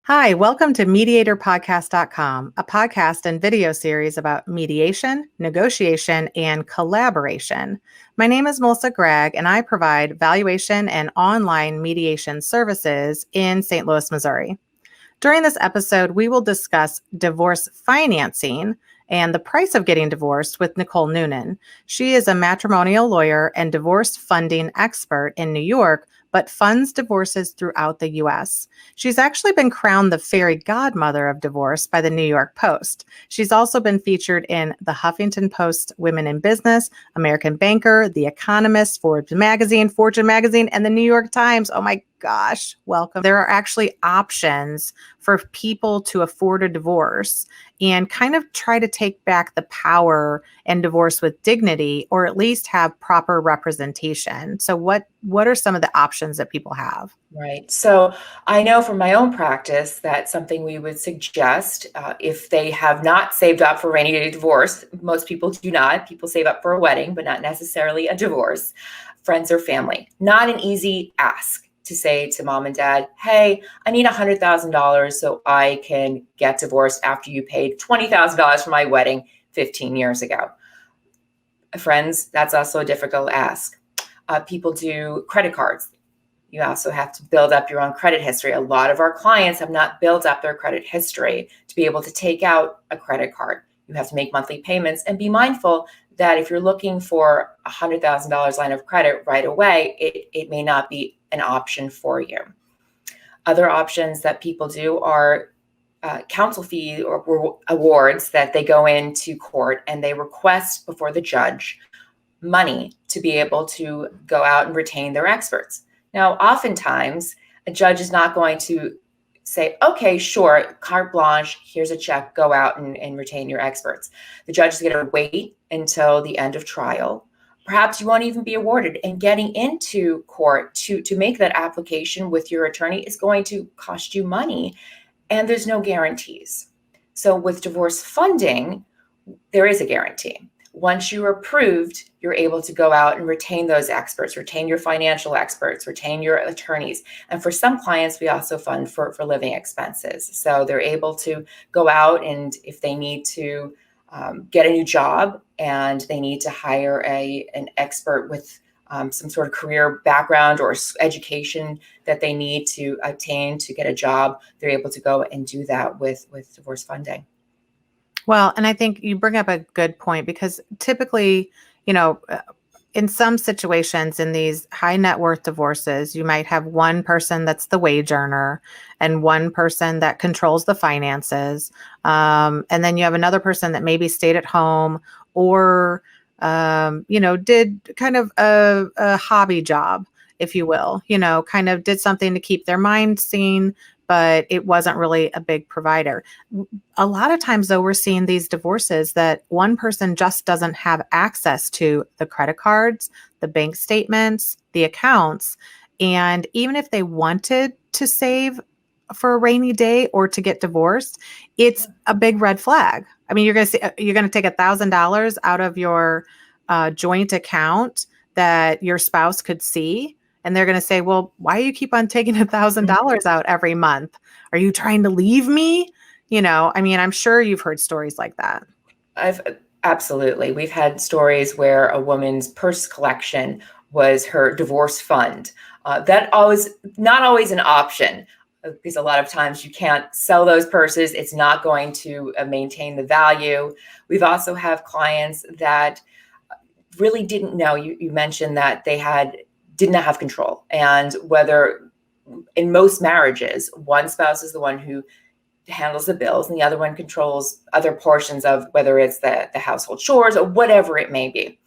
Hi, welcome to MediatorPodcast.com, a podcast and video series about mediation, negotiation, and collaboration. My name is Melissa Gragg, and I provide valuation and online mediation services in St. Louis, Missouri. During this episode, we will discuss divorce financing and the price of getting divorced with Nicole Noonan. She is a matrimonial lawyer and divorce funding expert in New York, but funds divorces throughout the U.S. She's actually been crowned the fairy godmother of divorce by the New York Post. She's also been featured in the Huffington Post Women in Business, American Banker, The Economist, Forbes Magazine, Fortune Magazine, and the New York Times. Oh my gosh, welcome. There are actually options for people to afford a divorce and kind of try to take back the power and divorce with dignity, or at least have proper representation. So what are some of the options that people have? Right. So I know from my own practice that something we would suggest if they have not saved up for a rainy day divorce. Most people do not. People save up for a wedding, but not necessarily a divorce. Friends or family. Not an easy ask to say to mom and dad, hey, I need $100,000 so I can get divorced after you paid $20,000 for my wedding 15 years ago. Friends, that's also a difficult ask. People do credit cards. You also have to build up your own credit history. A lot of our clients have not built up their credit history to be able to take out a credit card. You have to make monthly payments and be mindful that if you're looking for a $100,000 line of credit right away, it may not be an option for you. Other options that people do are counsel fee or awards that they go into court and they request before the judge money to be able to go out and retain their experts. Now, oftentimes, a judge is not going to say, okay, sure, carte blanche, here's a check, go out and retain your experts. The judge is going to wait until the end of trial. Perhaps you won't even be awarded. And getting into court to make that application with your attorney is going to cost you money, and there's no guarantees. So with divorce funding, there is a guarantee. Once you're approved, you're able to go out and retain those experts, retain your financial experts, retain your attorneys. And for some clients, we also fund for living expenses. So they're able to go out, and if they need to get a new job and they need to hire an expert with some sort of career background or education that they need to attain to get a job, they're able to go and do that with divorce funding. Well, and I think you bring up a good point, because typically, in some situations in these high net worth divorces, you might have one person that's the wage earner and one person that controls the finances. And then you have another person that maybe stayed at home or, did kind of a hobby job, if you will, kind of did something to keep their mind sane, but it wasn't really a big provider. A lot of times, though, we're seeing these divorces that one person just doesn't have access to the credit cards, the bank statements, the accounts. And even if they wanted to save for a rainy day or to get divorced, it's a big red flag. I mean, you're going to take $1,000 out of your joint account that your spouse could see. And they're going to say, well, why do you keep on taking $1,000 out every month? Are you trying to leave me? I'm sure you've heard stories like that. Absolutely. We've had stories where a woman's purse collection was her divorce fund. Not always an option, because a lot of times you can't sell those purses. It's not going to maintain the value. We've also have clients that really didn't know. You mentioned that they did not have control. And whether in most marriages, one spouse is the one who handles the bills and the other one controls other portions of whether it's the household chores or whatever it may be.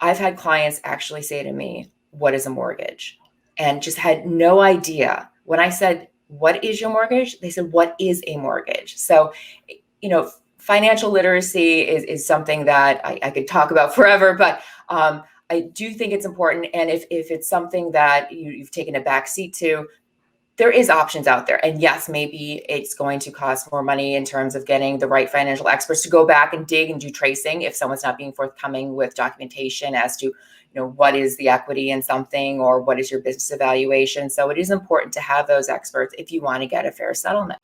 I've had clients actually say to me, what is a mortgage? And just had no idea. When I said, what is your mortgage? They said, what is a mortgage? So, financial literacy is something that I could talk about forever, but I do think it's important. And if it's something that you've taken a back seat to, there is options out there. And yes, maybe it's going to cost more money in terms of getting the right financial experts to go back and dig and do tracing if someone's not being forthcoming with documentation as to, what is the equity in something or what is your business evaluation. So it is important to have those experts if you want to get a fair settlement.